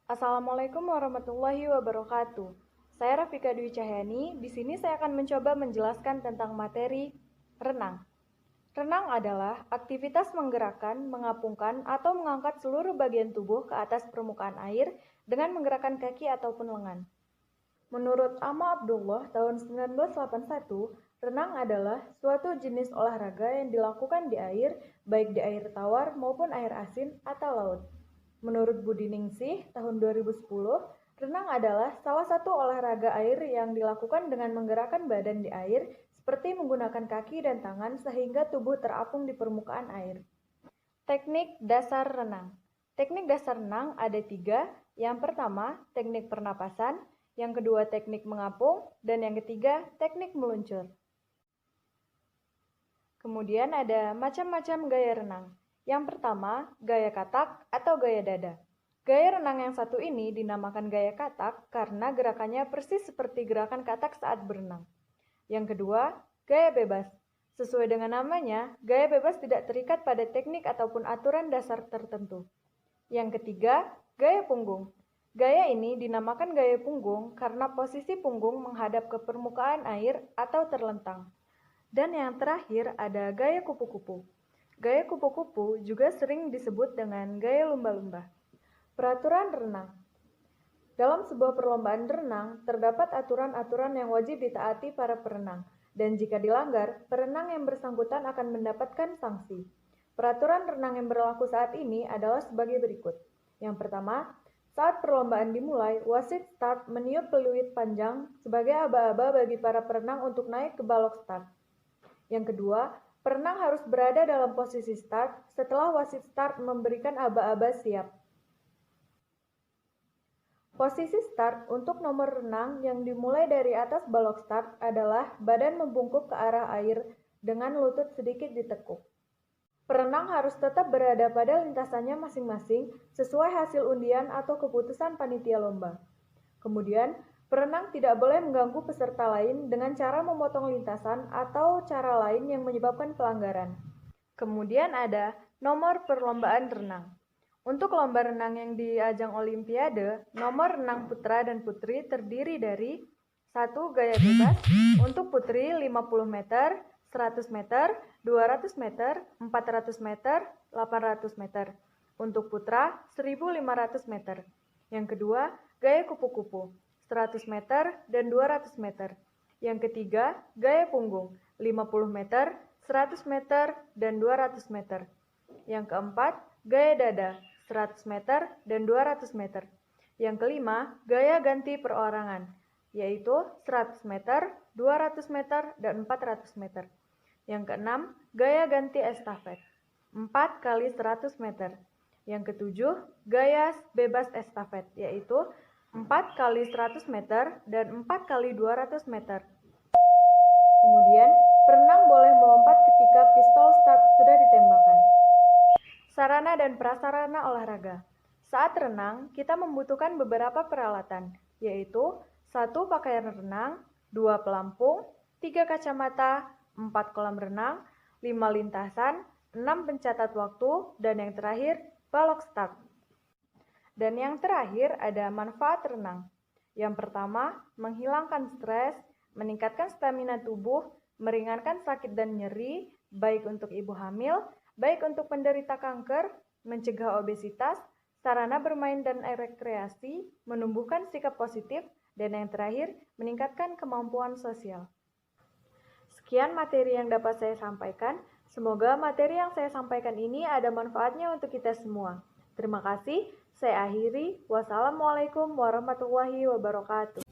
Assalamualaikum warahmatullahi wabarakatuh. Saya Rafika Dwi Cahyani. Di sini saya akan mencoba menjelaskan tentang materi renang. Renang adalah aktivitas menggerakkan, mengapungkan, atau mengangkat seluruh bagian tubuh ke atas permukaan air dengan menggerakkan kaki ataupun lengan. Menurut Ama Abdullah tahun 1981, renang adalah suatu jenis olahraga yang dilakukan di air, baik di air tawar maupun air asin atau laut. Menurut Budi Ningsih tahun 2010, renang adalah salah satu olahraga air yang dilakukan dengan menggerakkan badan di air seperti menggunakan kaki dan tangan sehingga tubuh terapung di permukaan air. Teknik dasar renang. Teknik dasar renang ada 3. Yang pertama, teknik pernapasan. Yang kedua, teknik mengapung. Dan yang ketiga, teknik meluncur. Kemudian ada macam-macam gaya renang. Yang pertama, gaya katak atau gaya dada. Gaya renang yang satu ini dinamakan gaya katak karena gerakannya persis seperti gerakan katak saat berenang. Yang kedua, gaya bebas. Sesuai dengan namanya, gaya bebas tidak terikat pada teknik ataupun aturan dasar tertentu. Yang ketiga, gaya punggung. Gaya ini dinamakan gaya punggung karena posisi punggung menghadap ke permukaan air atau terlentang. Dan yang terakhir ada gaya kupu-kupu. Gaya kupu-kupu juga sering disebut dengan gaya lumba-lumba. Peraturan renang. Dalam sebuah perlombaan renang, terdapat aturan-aturan yang wajib ditaati para perenang, dan jika dilanggar, perenang yang bersangkutan akan mendapatkan sanksi. Peraturan renang yang berlaku saat ini adalah sebagai berikut. Yang pertama, saat perlombaan dimulai, wasit start meniup peluit panjang sebagai aba-aba bagi para perenang untuk naik ke balok start. Yang kedua, perenang harus berada dalam posisi start setelah wasit start memberikan aba-aba siap. Posisi start untuk nomor renang yang dimulai dari atas balok start adalah badan membungkuk ke arah air dengan lutut sedikit ditekuk. Perenang harus tetap berada pada lintasannya masing-masing sesuai hasil undian atau keputusan panitia lomba. Kemudian, perenang tidak boleh mengganggu peserta lain dengan cara memotong lintasan atau cara lain yang menyebabkan pelanggaran. Kemudian ada nomor perlombaan renang. Untuk lomba renang yang di ajang Olimpiade, nomor renang putra dan putri terdiri dari 1. Gaya bebas untuk putri 50 meter, 100 meter, 200 meter, 400 meter, 800 meter. Untuk putra 1500 meter. Yang kedua, gaya kupu-kupu 100 meter dan 200 meter. Yang ketiga, gaya punggung 50 meter, 100 meter, dan 200 meter. Yang keempat, gaya dada 100 meter dan 200 meter. Yang kelima, gaya ganti perorangan, yaitu 100 meter, 200 meter, dan 400 meter. Yang keenam, gaya ganti estafet 4 kali 100 meter. Yang ketujuh, gaya bebas estafet, yaitu 4 kali 100 meter dan 4 kali 200 meter. Kemudian, perenang boleh melompat ketika pistol start sudah ditembakkan. Sarana dan prasarana olahraga. Saat renang, kita membutuhkan beberapa peralatan, yaitu 1. Pakaian renang, 2. Pelampung, 3. Kacamata, 4. Kolam renang, 5. Lintasan, 6. Pencatat waktu, dan yang terakhir, balok start. Dan yang terakhir ada manfaat renang. Yang pertama, menghilangkan stres, meningkatkan stamina tubuh, meringankan sakit dan nyeri, baik untuk ibu hamil, baik untuk penderita kanker, mencegah obesitas, sarana bermain dan rekreasi, menumbuhkan sikap positif, dan yang terakhir, meningkatkan kemampuan sosial. Sekian materi yang dapat saya sampaikan. Semoga materi yang saya sampaikan ini ada manfaatnya untuk kita semua. Terima kasih. Saya akhiri. Wassalamualaikum warahmatullahi wabarakatuh.